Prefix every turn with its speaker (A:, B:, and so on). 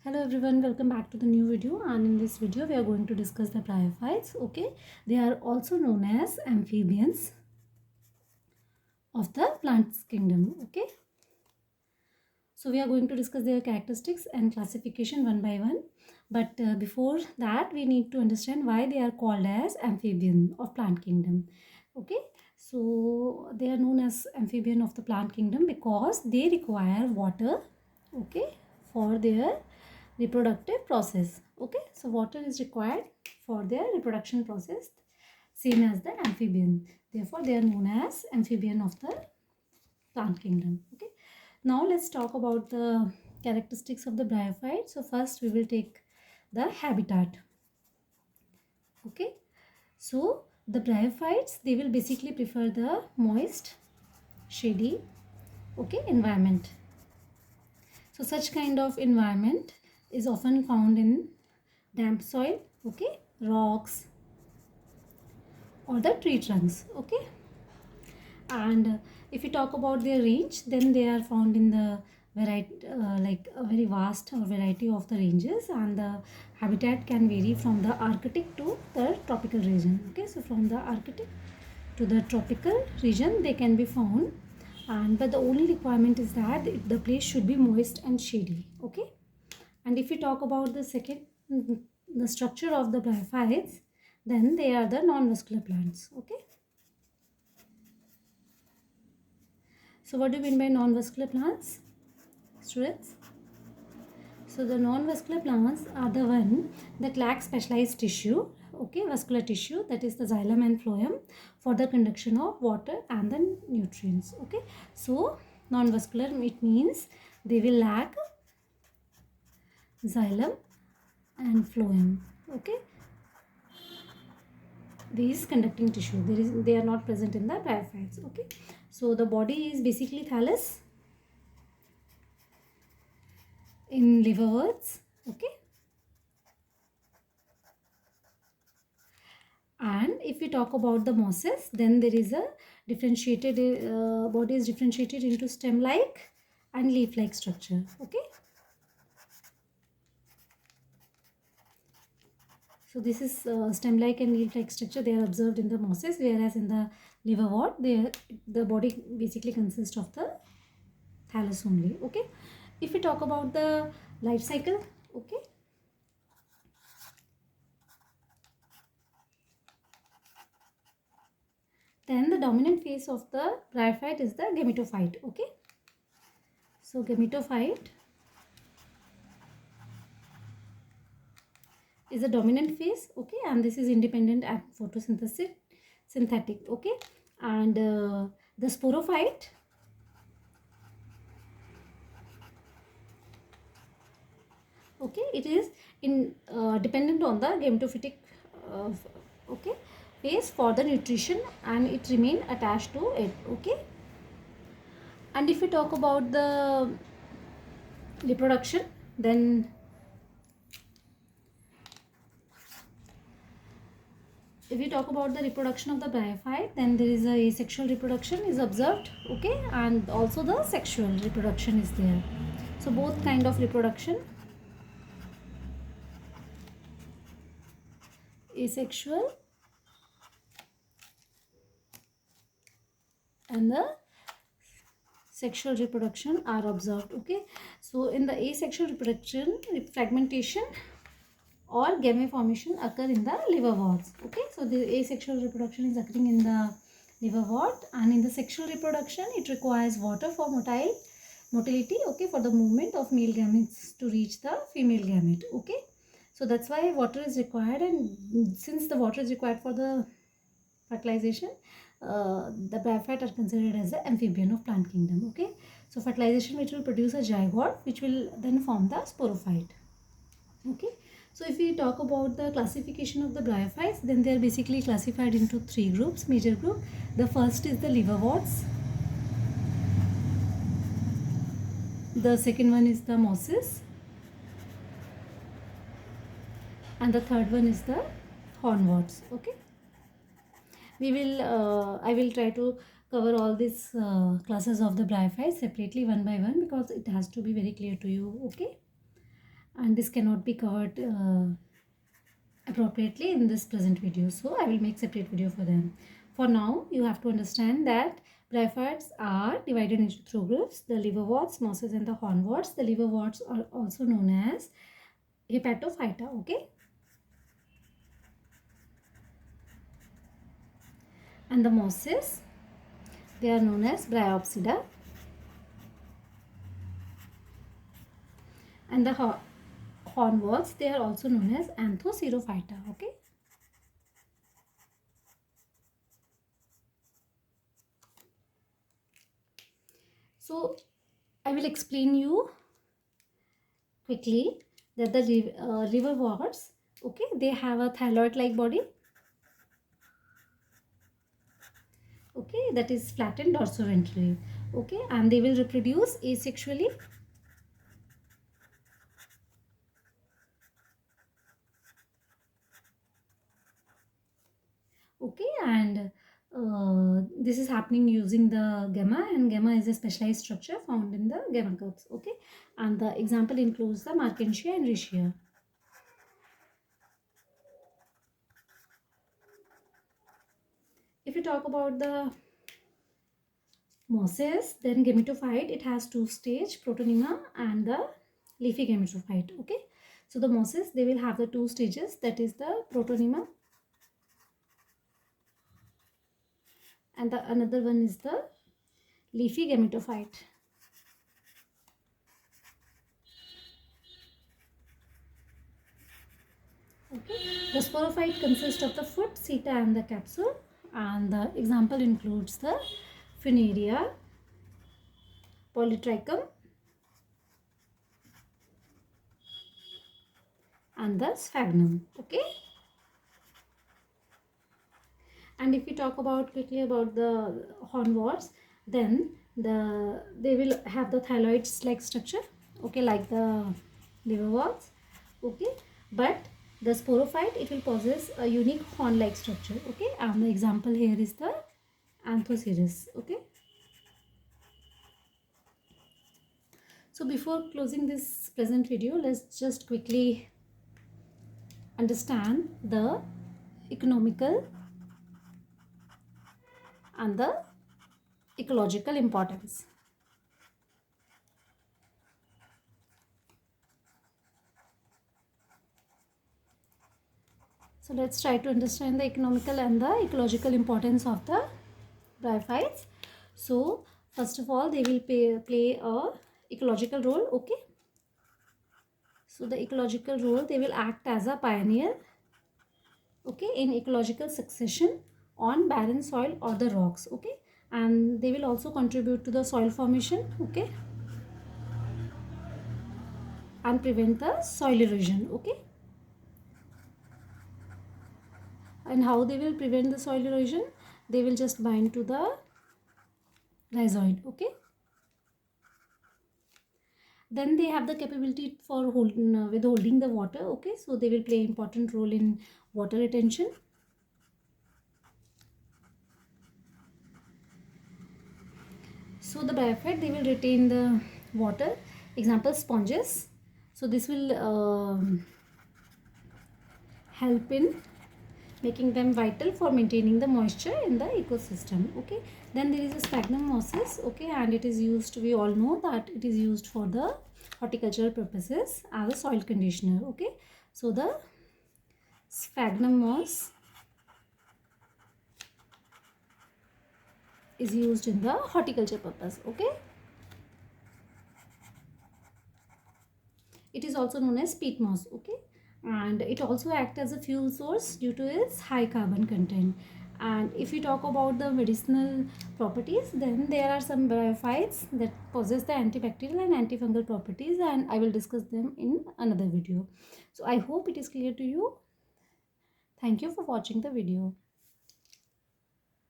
A: Hello everyone, welcome back to the new video, and in this video we are going to discuss the bryophytes. Okay, they are also known as amphibians of the plants kingdom. Okay, so we are going to discuss their characteristics and classification one by one, but before that we need to understand why they are called as amphibian of plant kingdom. Okay, so they are known as amphibian of the plant kingdom because they require water, okay, for their reproductive process. Okay, so water is required for their reproduction process, same as the amphibian. Therefore they are known as amphibian of the plant kingdom. Okay, now let's talk about the characteristics of the bryophyte. So first we will take the habitat. Okay, so the bryophytes, they will basically prefer the moist, shady, okay, environment. So such kind of environment is often found in damp soil, okay, rocks, or the tree trunks. Okay, and if you talk about their range, then they are found in the variety, like a very vast variety of the ranges, and the habitat can vary from the Arctic to the tropical region. Okay, so from the Arctic to the tropical region they can be found, and but the only requirement is that the place should be moist and shady. Okay, and if we talk about the second, the structure of the bryophytes, then they are the non-vascular plants. Okay, so what do you mean by non-vascular plants, students? So the non-vascular plants are the one that lack specialized tissue, okay, vascular tissue, that is the xylem and phloem, for the conduction of water and the nutrients. Okay, so non-vascular, it means they will lack xylem and phloem. Okay, these conducting tissue, they are not present in the bryophytes. Okay, so the body is basically thallus in liverworts. Okay, and if we talk about the mosses, then there is a differentiated body is differentiated into stem like and leaf like structure. Okay, so this is stem like and leaf like structure, they are observed in the mosses, whereas in the liverwort, the body basically consists of the thallus only. Okay, if we talk about the life cycle, okay, then the dominant phase of the bryophyte is the gametophyte. Okay, so gametophyte is a dominant phase. Okay, and this is independent and photosynthetic synthetic. Okay, and the sporophyte, okay, it is in dependent on the gametophytic uh, okay, phase for the nutrition, and it remain attached to it. Okay, and if we talk about the reproduction, then if we talk about the reproduction of the bryophyte, then there is a asexual reproduction is observed. Okay, and also the sexual reproduction is there. So both kind of reproduction, asexual and the sexual reproduction are observed. Okay, so in the asexual reproduction, fragmentation or gamete formation occur in the liverworts. Okay, so the asexual reproduction is occurring in the liverwort, and in the sexual reproduction it requires water for motility, okay, for the movement of male gametes to reach the female gamete. Okay, so that's why water is required, and since the water is required for the fertilization, the bryophyte are considered as the amphibian of plant kingdom. Okay, so fertilization, which will produce a zygote, which will then form the sporophyte. Okay, so if we talk about the classification of the bryophytes, then they are basically classified into three groups, major group. The first is the liverworts, the second one is the mosses, and the third one is the hornworts. Okay, we will I will try to cover all these classes of the bryophytes separately one by one, because it has to be very clear to you. Okay, and and this cannot be covered appropriately in this present video, so I will make separate video for them. For now, you have to understand that Bryophytes are divided into two groups: the liverworts, mosses, and the hornworts. The liverworts are also known as hepatophyta, okay? And the mosses, they are known as Bryopsida. And the hornworts, they are also known as Anthocerophyta, okay? So I will explain you quickly that the liverworts, okay, they have a thyroid-like body, okay, that is flattened dorsoventrally, okay, and they will reproduce asexually, okay, and this is happening using the gemma, and gemma is a specialized structure found in the gametophytes, okay, and the example includes the Markensia and Riccia. If you talk about the mosses, then gametophyte, it has two stage, protonema and the leafy gametophyte, okay. So the mosses, they will have the two stages, that is the protonema, and the another one is the leafy gametophyte. Okay. The sporophyte consists of the foot, seta, and the capsule, and the example includes the Funaria, Polytrichum, and the sphagnum, okay. And if we talk about quickly about the hornworts, then they will have the thyroids like structure, okay, like the liverworts, okay, but the sporophyte, it will possess a unique horn like structure, okay, and the example here is the Anthoceres, okay. So before closing this present video, let's just quickly understand the economical and the ecological importance. So let's try to understand the economical and the ecological importance of the Bryophytes. So first of all, they will play a ecological role, okay. So the ecological role, they will act as a pioneer, okay, in ecological succession on barren soil or the rocks, okay, and they will also contribute to the soil formation, okay, and prevent the soil erosion, okay. And how they will prevent the soil erosion? They will just bind to the rhizoid, okay. Then they have the capability for withholding the water, okay, so they will play important role in water retention. So the Bryophyte, they will retain the water, example sponges, so this will help in making them vital for maintaining the moisture in the ecosystem, okay. Then there is a sphagnum mosses, okay, and it is used, we all know that it is used for the horticultural purposes as a soil conditioner, okay. So the sphagnum moss is used in the horticulture purpose, okay. It is also known as peat moss, okay, and it also acts as a fuel source due to its high carbon content. And if we talk about the medicinal properties, then there are some Bryophytes that possess the antibacterial and antifungal properties, and I will discuss them in another video. So I hope it is clear to you. Thank you for watching the video.